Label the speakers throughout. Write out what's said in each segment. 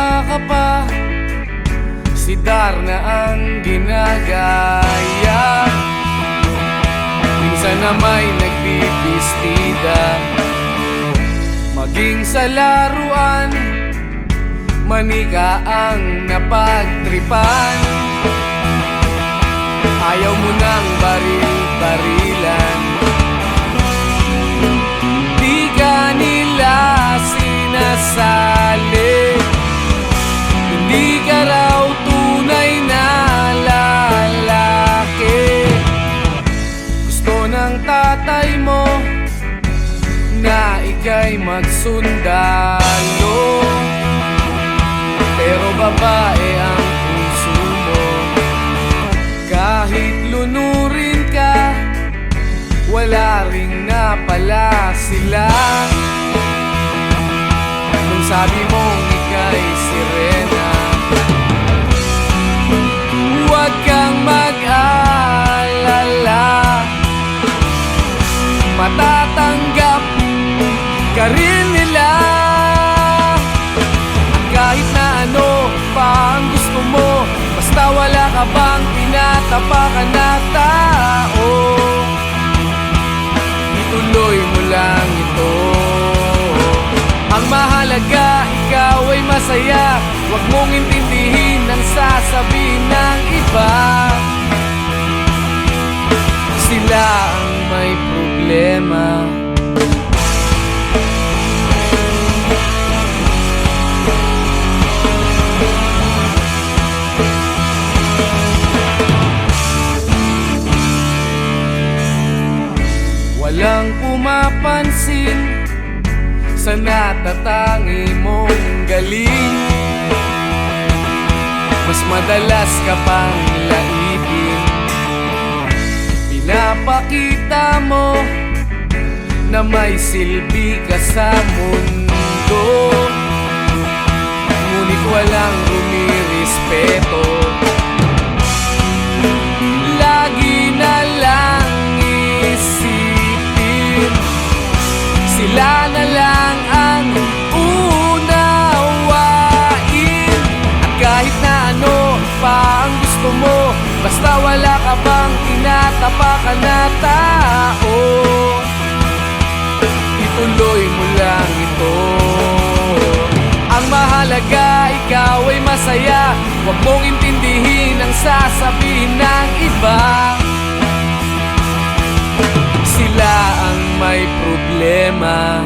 Speaker 1: bata ka pa, si Darna ang ginagaya. Minsan na may nagbibistida, maging sa laruan, manika ang napagtripan. Ayaw mo nang baril-barilan, di ka nila sinasali. Hindi ka raw tunay na lalaki. Gusto ng tatay mo na ika'y magsundalo, pero babae ang puso mo. Kahit lunurin ka, wala ring napala sila. Nung sabi mong ika'y sirena, huwag kang mag-alala, matatanggap ka rin nila. Kahit na ano pa ang gusto mo, basta wala ka bang tinatapakan na tao, ituloy mo lang ito. Ang mahalaga, ikaw ay masaya. Huwag mong intindihin ang sasabihin ng iba. Sila ang may problema. Walang pumapansin sa natatangi mong galing. Mas madalas ka pang laipin, pinapakita mo na may silbi ka sa mundo. Ngunit walang rumirespeto, lagi na lang isipin sila na lang ang unawain. At kahit na ano pa ang gusto mo, basta wala ka bang tinatapakan na tao, ituloy mo lang ito. Ang mahalaga, ikaw ay masaya. Huwag mong intindihin ang sasabihin ng iba. Sila ang may problema.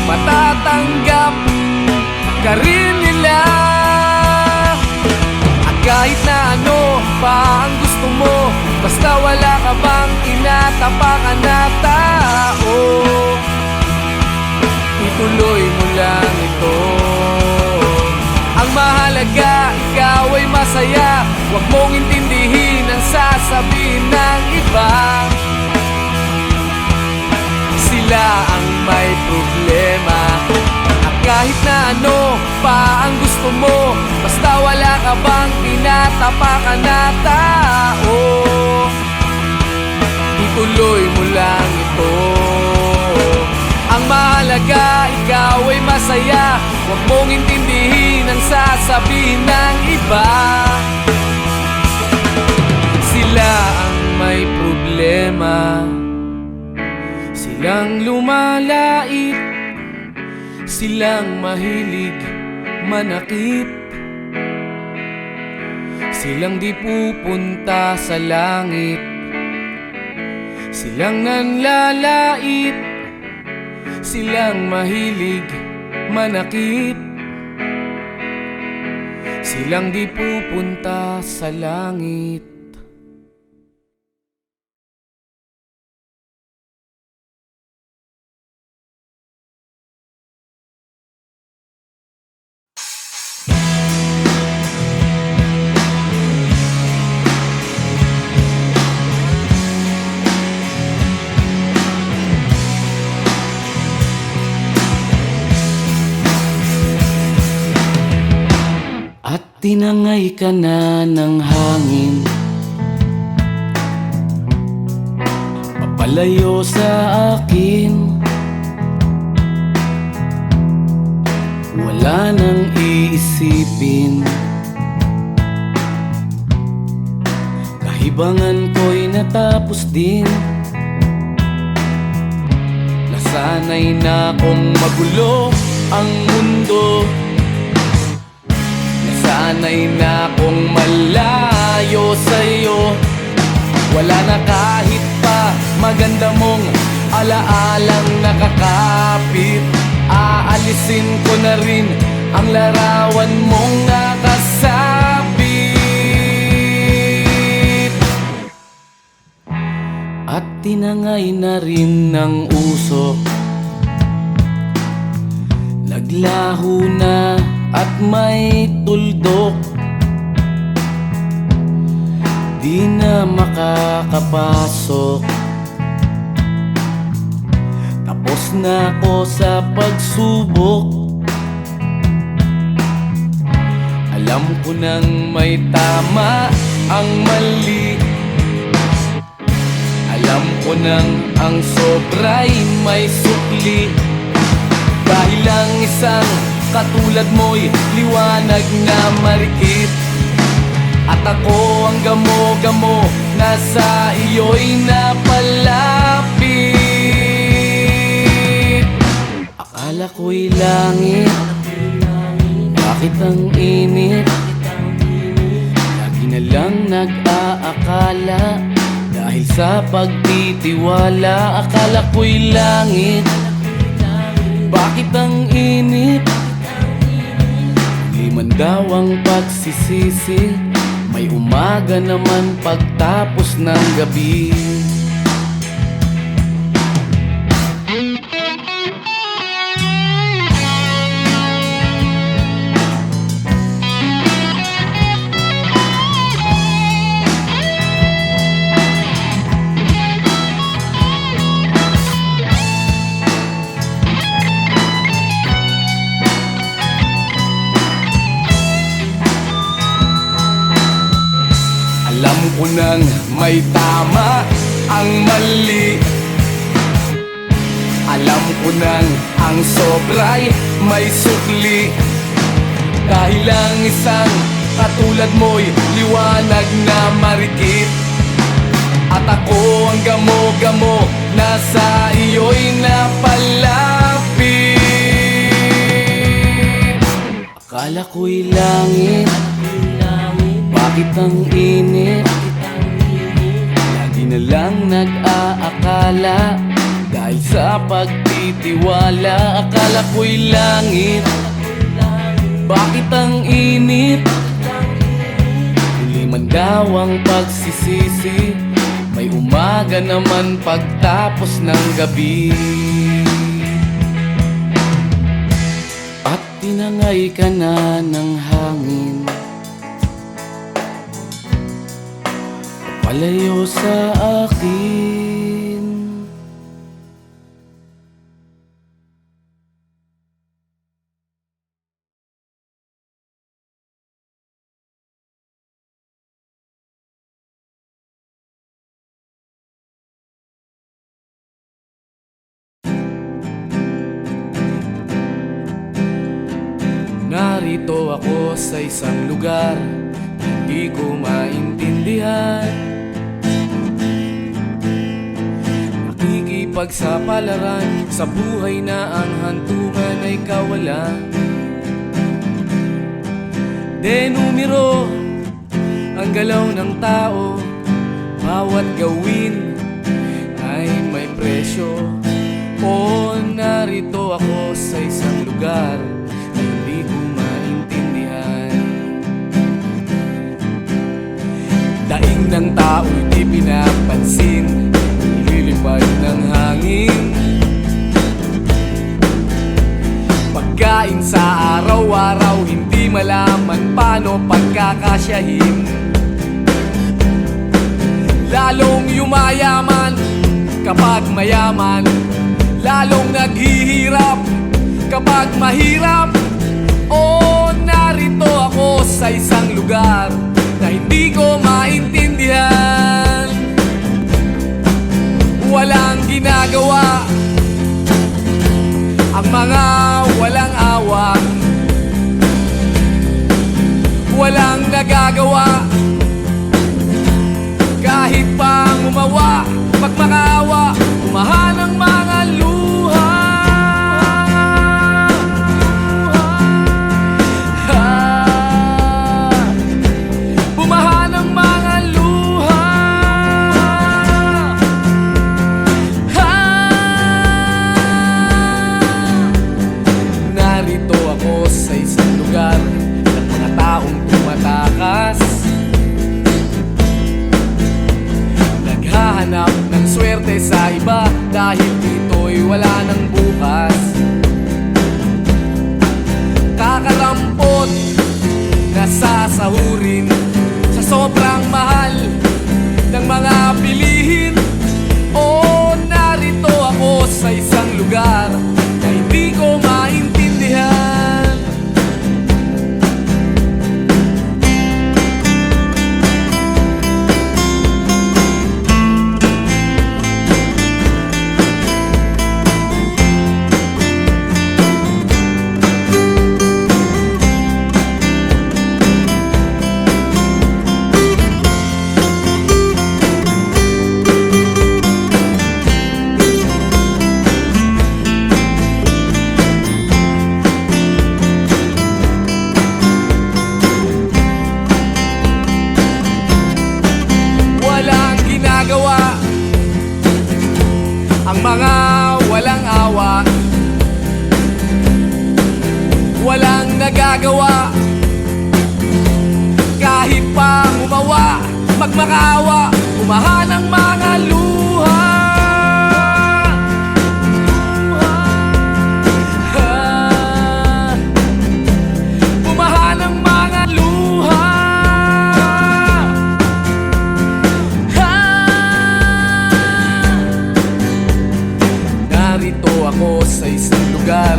Speaker 1: Matatanggap ka rin nila. At kahit na ano pa ang gusto mo, basta wala ka bang tinatapakan na tao, ituloy mo lang ito. Ang mahalaga, ikaw ay masaya. Huwag mong intindihin ang sasabihin ng iba. Sila ang may problema. At kahit na ano pa ang gusto mo, basta wala ka bang tinatapakan na tao, ituloy mo lang ito. Ang mahalaga, ikaw ay masaya. Huwag mong intindihin ang sasabihin ng iba. Sila ang may problema. Silang lumalait, silang mahilig manakit, silang di pupunta sa langit, silang nanlalait, silang mahilig manakit, silang di pupunta sa langit. tinangay ka na ng hangin, papalayo sa akin. Wala nang iisipin, kahibangan ko'y natapos din. Nasanay na kong magulo ang mundo, nasanay na kong malayo sa'yo. Wala na kahit pa maganda mong alaalang nakakapit. Aalisin ko na rin ang larawan mong nakasabit. At tinangay na rin ng usok, naglaho na at may tuldok. Di na makakapasok, tapos na ako sa pagsubok. Alam ko nang may tama ang mali, alam ko nang ang sobra'y may sukli. Dahil lang isang katulad mo'y liwanag na marikit, at ako ang gamo-gamo na sa iyo'y napalapit. Akala ko'y langit, bakit ang init? Lagi na lang nag-aakala, dahil sa pagtitiwala. Akala ko'y langit, bakit ang init? Liman daw ang pagsisisi, may umaga naman pagtapos ng gabi. Alam ko nang may tama ang mali, alam ko nang ang sobra'y may sukli. Dahil lang isang katulad mo'y liwanag na marikit, at ako ang gamo-gamo na sa iyo'y napalapit. Akala ko'y langit, bakit ang init? Lagi na lang nag-aakala, dahil sa pagtitiwala. Akala ko'y langit, bakit ang init? Huli man daw ang pagsisisi, may umaga naman pagtapos ng gabi. At tinangay ka na ng hangin, palayo sa akin. Narito ako sa isang lugar, hindi ko maintindihan. Pagsapalaran sa buhay na ang hantungan ay kawalan. Denumero ang galaw ng tao, bawat gawin ay may presyo. O narito ako sa isang lugar na hindi ko maintindihan. Daing ng tao'y di pinapansin, nililipad ng hangin. Pagkain sa araw-araw, hindi malaman paano pagkakasyahin. Lalong yumayaman kapag mayaman, lalong naghihirap kapag mahirap. O narito ako sa isang sasahurin sa sobrang mahal ng mga bilihin. O narito ako sa isang lugar na hindi ko maintindihan. Ang mga walang awa, walang nagagawa, kahit pa umawa, magmakaawa, umahan ang mga luha. Umahan ang mga luha. Narito ako sa isang lugar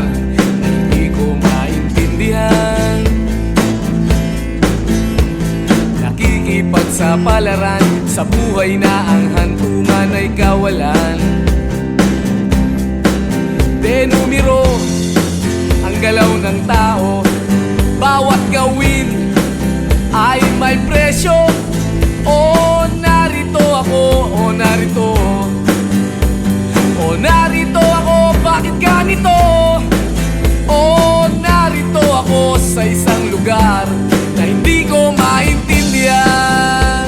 Speaker 1: na hindi ko maintindihan. Nakikipagsapalaran sa buhay na ang hantungan ay kawalan. Denumero ang galaw ng tao, bawat gawin ay may presyo. O narito ako, o narito, o narito ako, bakit ganito? O narito ako sa isang lugar na hindi ko maintindihan.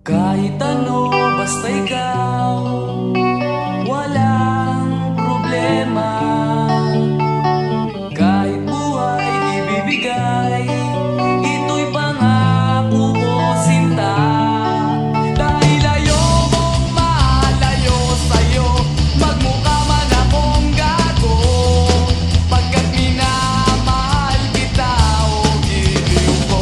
Speaker 1: Kahit ano, basta ikaw, walang problema. Kahit buhay ibibigay, ito'y pangako ko, sinta. Dahil ayaw mong malayo sa'yo, magmukha man akong gago, pagkat minamahal kita o giliw ko.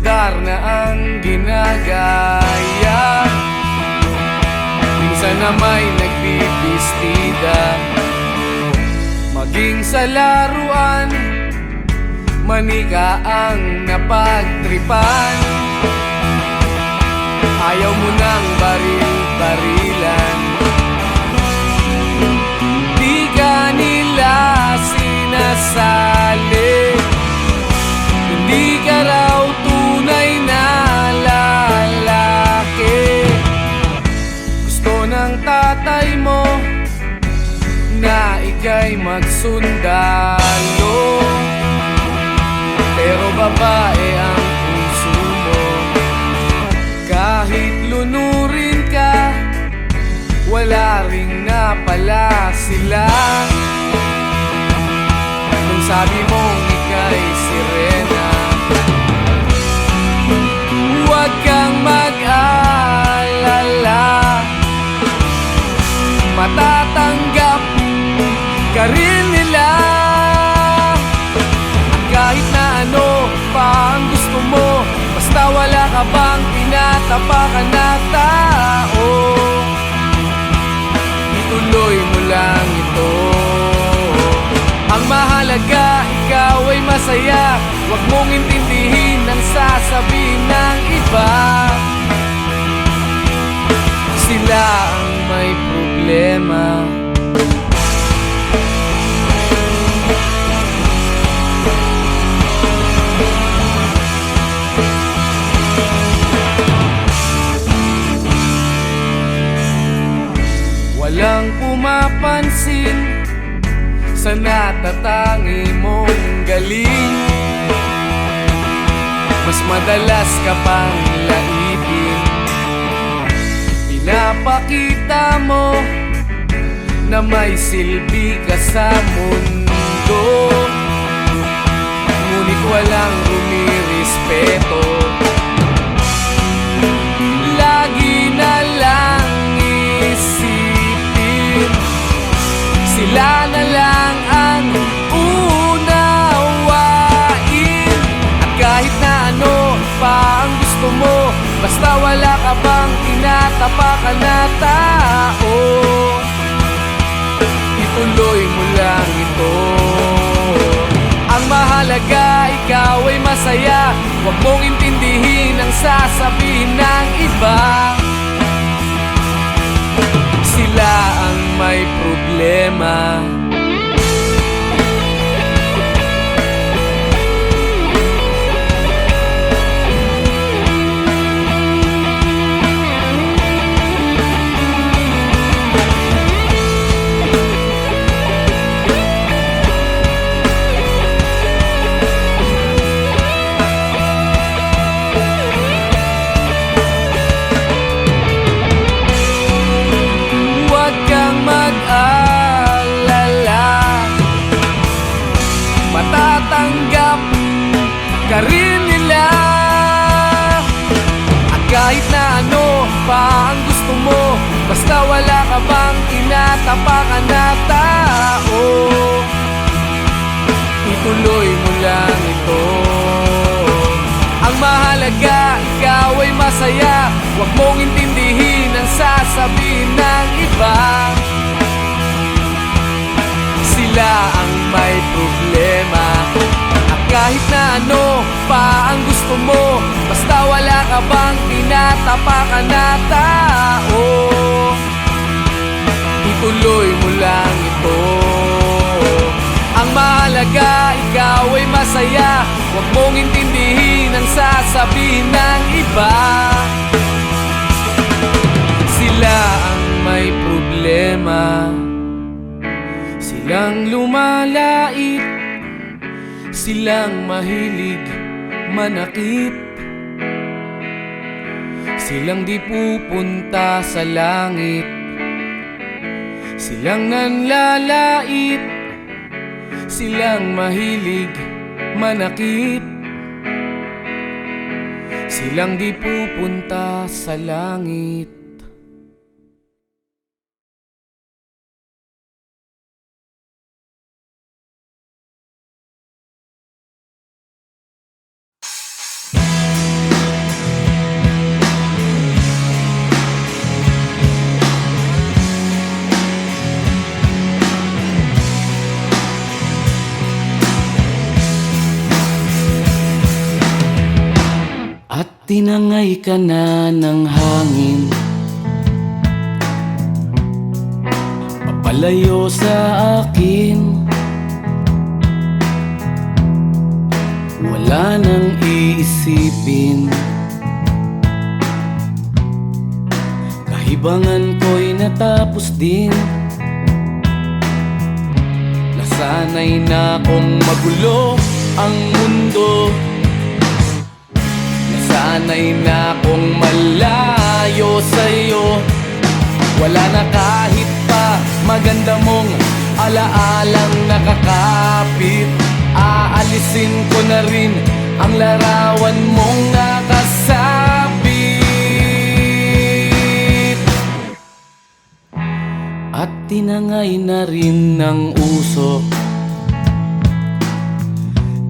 Speaker 1: pundar na ang ginagaya. Minsan na may nagbibistida, maging sa laruan, manika ang napagtripan. Ayaw mo nang baril-barilan, di ka nila sinasali. Hindi ka raw tunay na lalaki. Gusto ng tatay mo na ika'y magsundalo, pero babae ang puso mo. Kahit lunurin ka, wala ring napala sila. Nung sabi mong ika'y sirena, huwag kang mag-alala, matatanggap ka rin nila. At kahit na ano pa ang gusto mo, basta wala ka bang tinatapakan na tao, ituloy mo lang ito. Ang mahalaga, ikaw ay masaya. Huwag mong intindihin ang sasabihin ng iba. Sila ang may problema. Walang pumapansin sa natatangi mong galing. Mas madalas ka pang laipin, pinapakita mo na may silbi ka sa mundo, ngunit walang rumirespeto. Lagi na lang isipin, sila na lang ang unawain. At kahit na ano pa ang gusto mo, basta wala ka bang tinatapakan na tao, ituloy mo lang ito. Ang mahalaga, ikaw ay masaya. Huwag mong intindihin ang sasabihin ng iba. Sila ang may problema. Matatanggap ka rin nila. At kahit na ano pa ang gusto mo, basta wala ka bang tinatapakan na tao, ituloy mo lang ito. Ang mahalaga, ikaw ay masaya. Huwag mong intindihin ang sasabihin ng iba. Sila ang may problema. At kahit na ano pa ang gusto mo, basta wala ka bang tinatapakan na tao, ituloy mo lang ito. Ang mahalaga, ikaw ay masaya. Huwag mong intindihin ang sasabihin ng iba. Sila ang may problema. Silang lumalait, silang mahilig manakit, silang di pupunta sa langit, silang nanlalait, silang mahilig manakit, silang di pupunta sa langit. tinangay ka na ng hangin, papalayo sa akin. Wala nang iisipin, kahibangan ko'y natapos din. Nasanay na kong magulo ang mundo, nasanay na kong malayo sa'yo. Wala na kahit pa maganda mong alaalang nakakapit. Aalisin ko na rin ang larawan mong nakasabit. At tinangay na rin ng usok,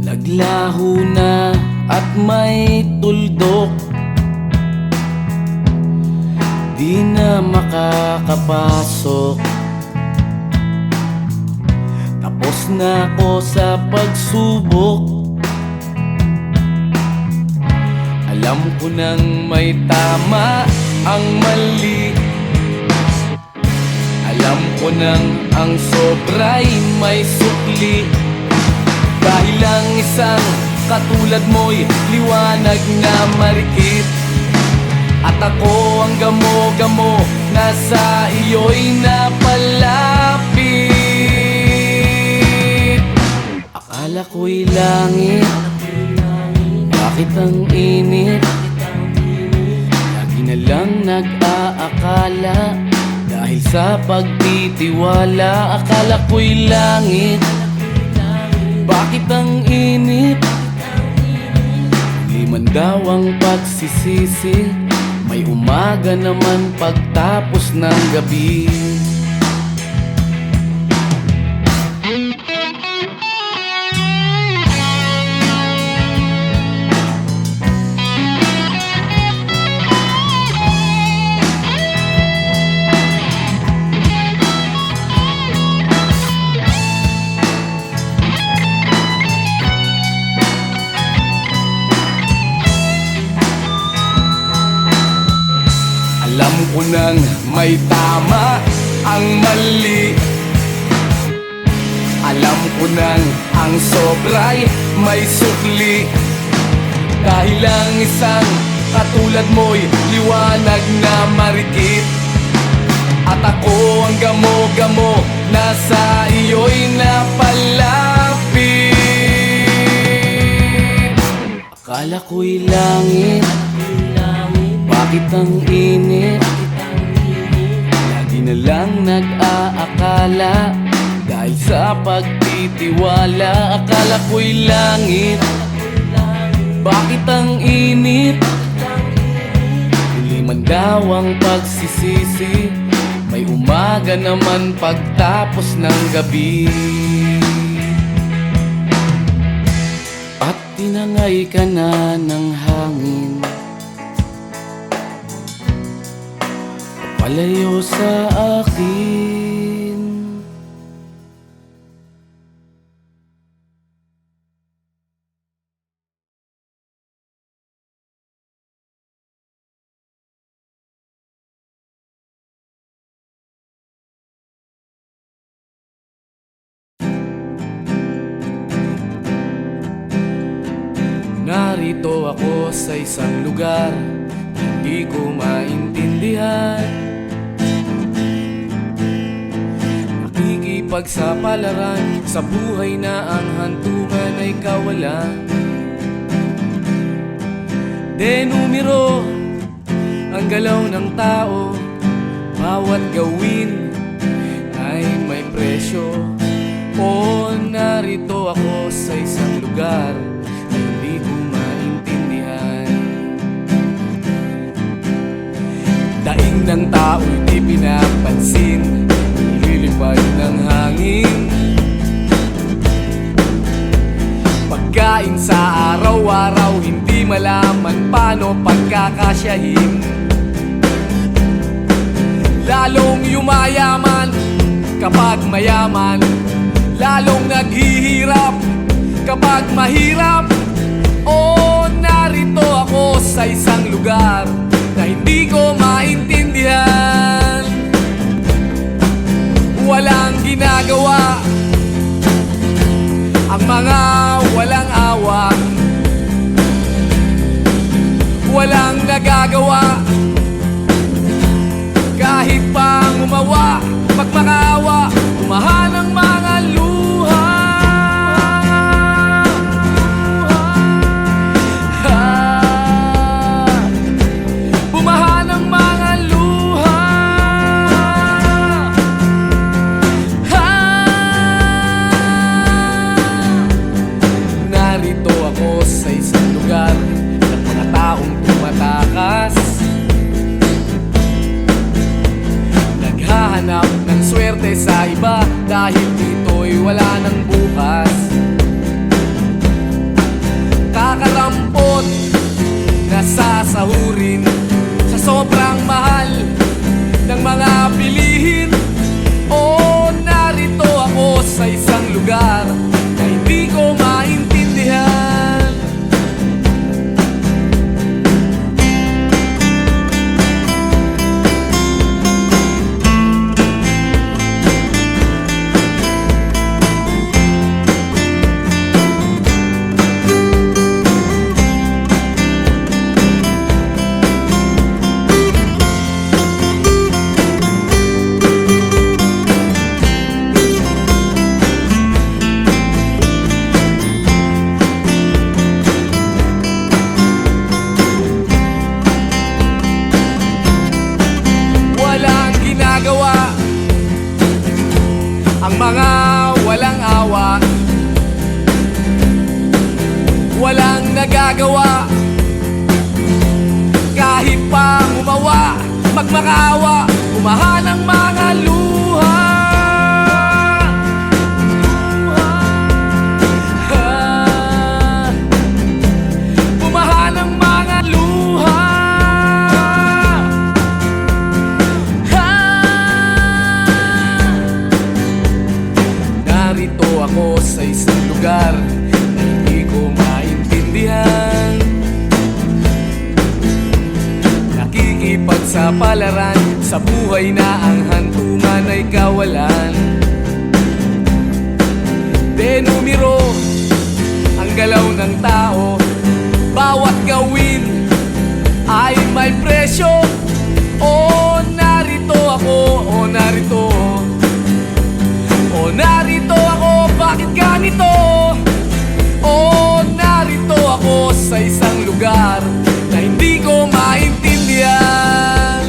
Speaker 1: naglaho na at may tuldok. Di na makakapasok, tapos na ako sa pagsubok. Alam ko nang may tama ang mali, alam ko nang ang sobra'y may sukli. Dahil lang isang katulad mo'y liwanag na marikit, at ako ang gamo-gamo na sa iyo'y napalapit. Akala ko'y langit, bakit ang init? Lagi na lang nag-aakala, dahil sa pagtitiwala. Akala ko'y langit, bakit ang init? Di man daw ang pagsisisi, may umaga naman pagtapos ng gabi. Alam ko nang may tama ang mali, alam ko nang ang sobra'y may sukli. Dahil lang isang katulad mo'y liwanag na marikit, at ako ang gamo-gamo na sa iyo'y napalapit. Akala ko'y langit, bakit ang init? Lagi na lang nag-aakala, dahil sa pagtitiwala. Akala ko'y langit, bakit ang init? Huli man daw ang pagsisisi, may umaga naman pagtapos ng gabi. At tinangay ka na ng hangin, palayo sa akin. Narito ako sa isang lugar, hindi ko maintindihan. Pagsapalaran sa buhay na ang hantungan ay kawalan. Denumero ang galaw ng tao, bawat gawin ay may presyo. O narito ako sa isang lugar na hindi ko maintindihan. Daing ng tao'y di pinapansin, lilipad ng hangin. Pagkain sa araw-araw, hindi malaman paano pagkakasyahin. Lalong yumayaman kapag mayaman, lalong naghihirap kapag mahirap. O narito ako ako sa isang lugar na hindi ko maintindihan. Walang ginagawa ang mga walang awa, walang nagagawa kahit pang umawa, magmakaawa, umahan ang mga luha. Bumahan ang mga luha. Narito ako sa isang lugar ng mga taong tumatakas, naghahanap ng swerte sa iba dahil dito'y wala ng bukas. Kakarampot na sasahurin sa sobrang mahal ng mga bilihin. O narito ako sa isang lugar na hindi ko maintindihan. Ang mga walang awa, walang nagagawa kahit pang umawa, magmakaawa, umahan ang mga luha. Bumahan ang mga luha. Narito ako sa isang lugar na hindi ko maintindihan. Nakikipagsapalaran sa buhay na ang hantungan ay kawalan. Denumero ang galaw ng tao, bawat gawin ay may presyo. O narito ako, o narito, o narito ako, bakit ganito? O narito ako sa isang lugar na hindi ko maintindihan.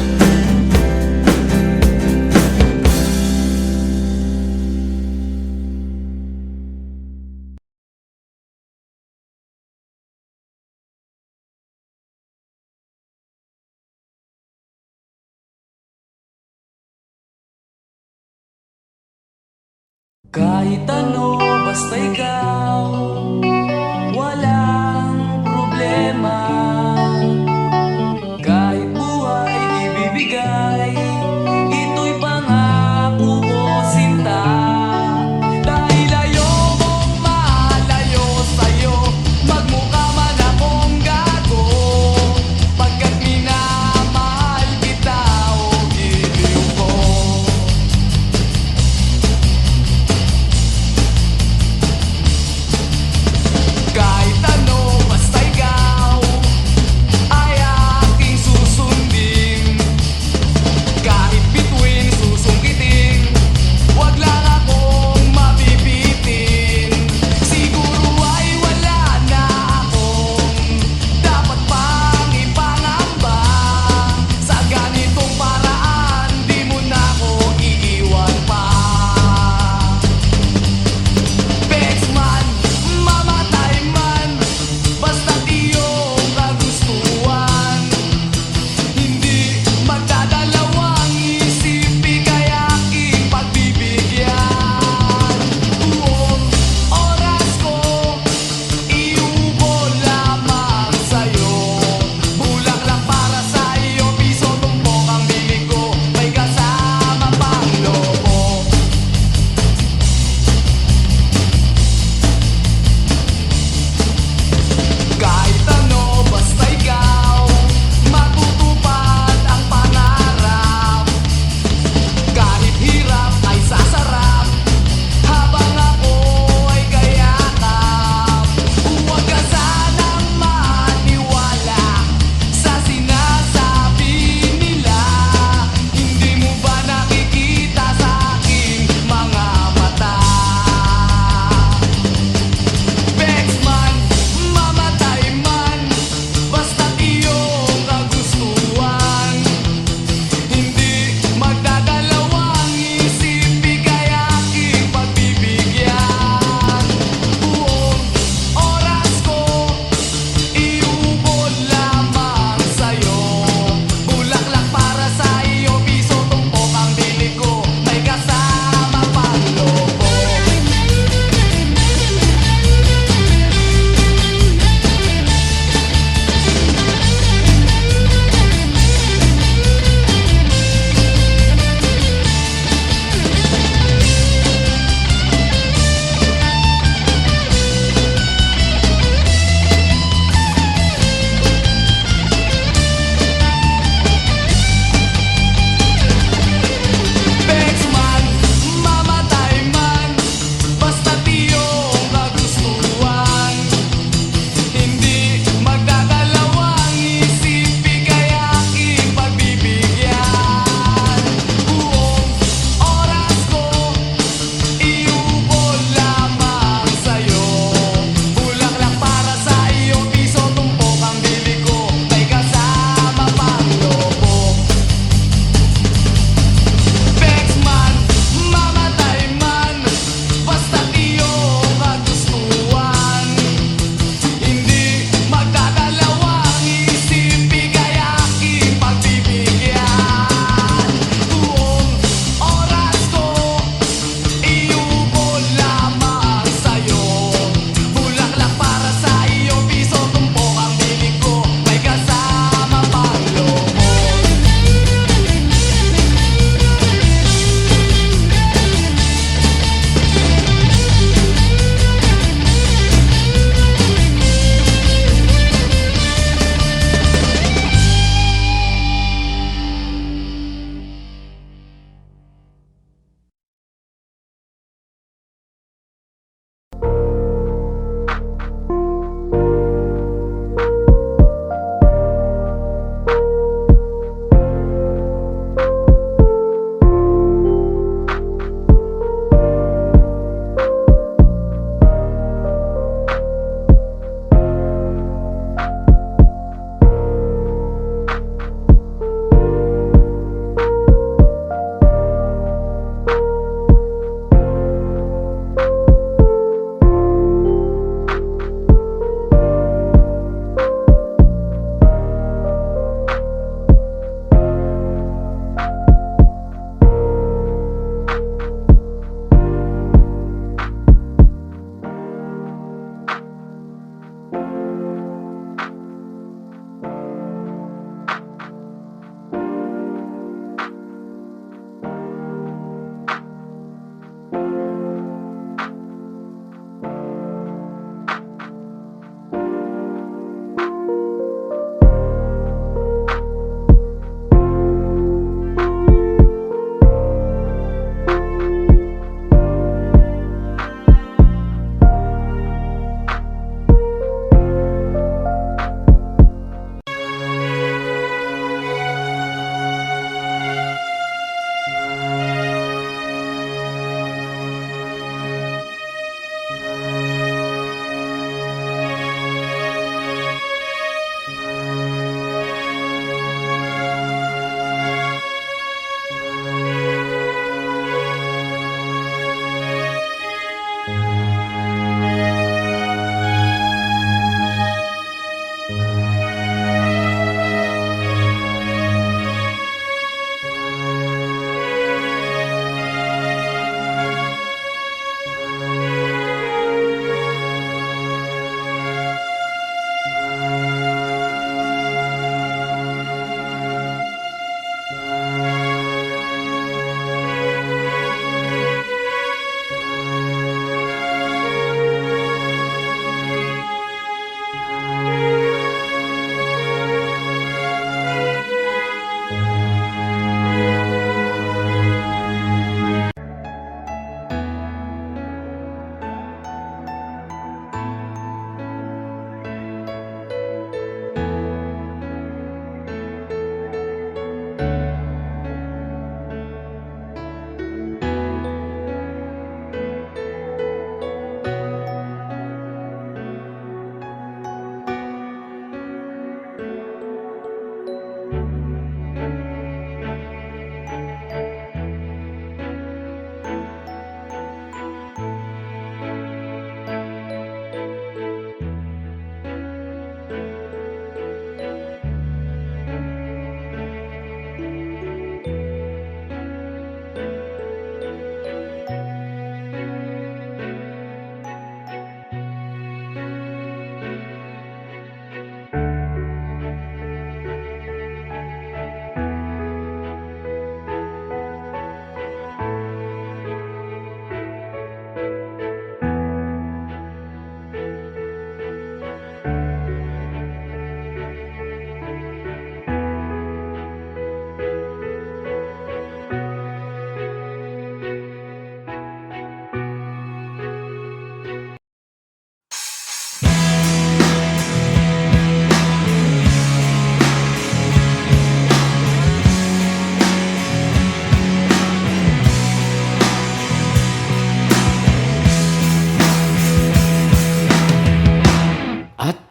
Speaker 1: Kahit ano, basta ikaw, walang problema. Kahit buhay ibibigay, ito'y pangako ko, sinta. Dahil ayokong malayo sa'yo, magmukha man akong gago, pagkat minamahal kita o giliw ko.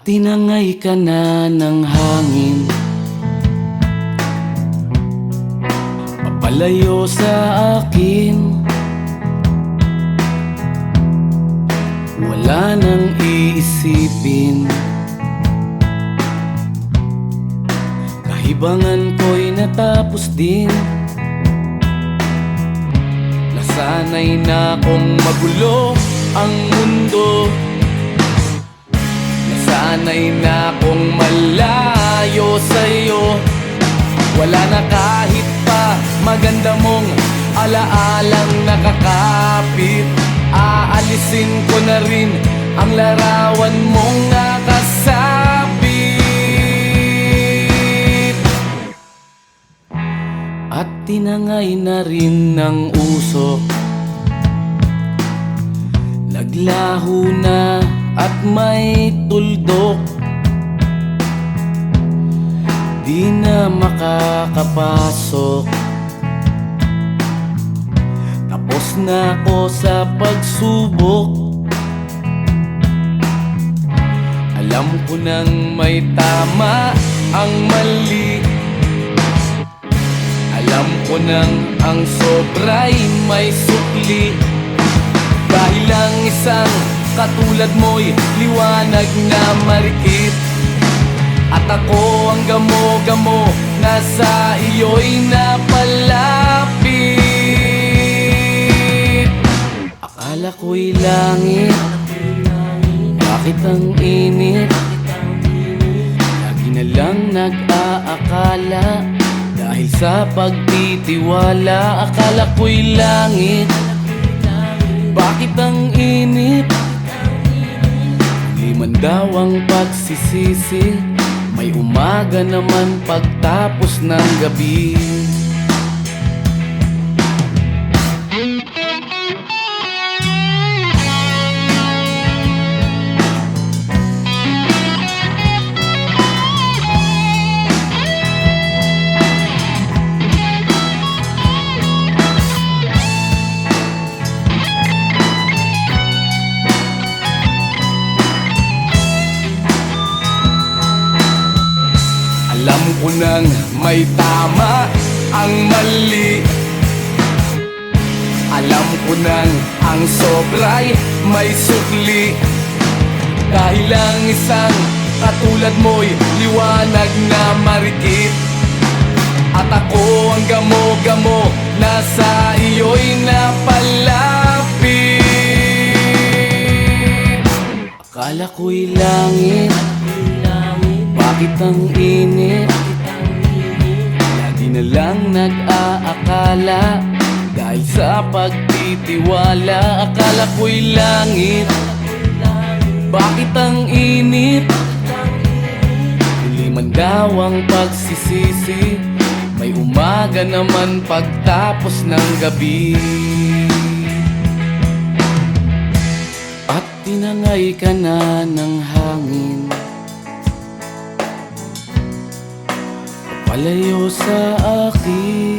Speaker 1: tinangay ka na ng hangin, papalayo sa akin. Wala nang iisipin, kahibangan ko'y natapos din. Nasanay na kong magulo ang mundo, nasanay na kong malayo sa'yo. Wala na kahit pa maganda mong alaalang nakakapit. Aalisin ko na rin ang larawan mong nakasabit. At tinangay na rin ng usok, naglaho na at may tuldok. Di na makakapasok, tapos na ako sa pagsubok. Alam ko nang may tama ang mali, alam ko nang ang sobra'y may sukli. Dahil lang isang katulad mo'y liwanag na marikit, at ako ang gamo-gamo na sa iyo'y napalapit. Akala ko'y langit, bakit ang init? Lagi na lang nag-aakala, dahil sa pagtitiwala. Akala ko'y langit, bakit ang init? Di man daw ang pagsisisi, may umaga naman pagtapos ng gabi. Alam ko nang may tama ang mali, alam ko nang ang sobra'y may sukli. Dahil lang isang katulad mo'y liwanag na marikit, at ako ang gamo-gamo na sa iyo'y napalapit. Akala ko'y langit, bakit ang init? Lagi na lang nag-aakala, dahil sa pagtitiwala. Akala ko'y langit, bakit ang init? Huli man daw ang pagsisisi, may umaga naman pagtapos ng gabi. At tinangay ka na ng hangin, palayo sa akin.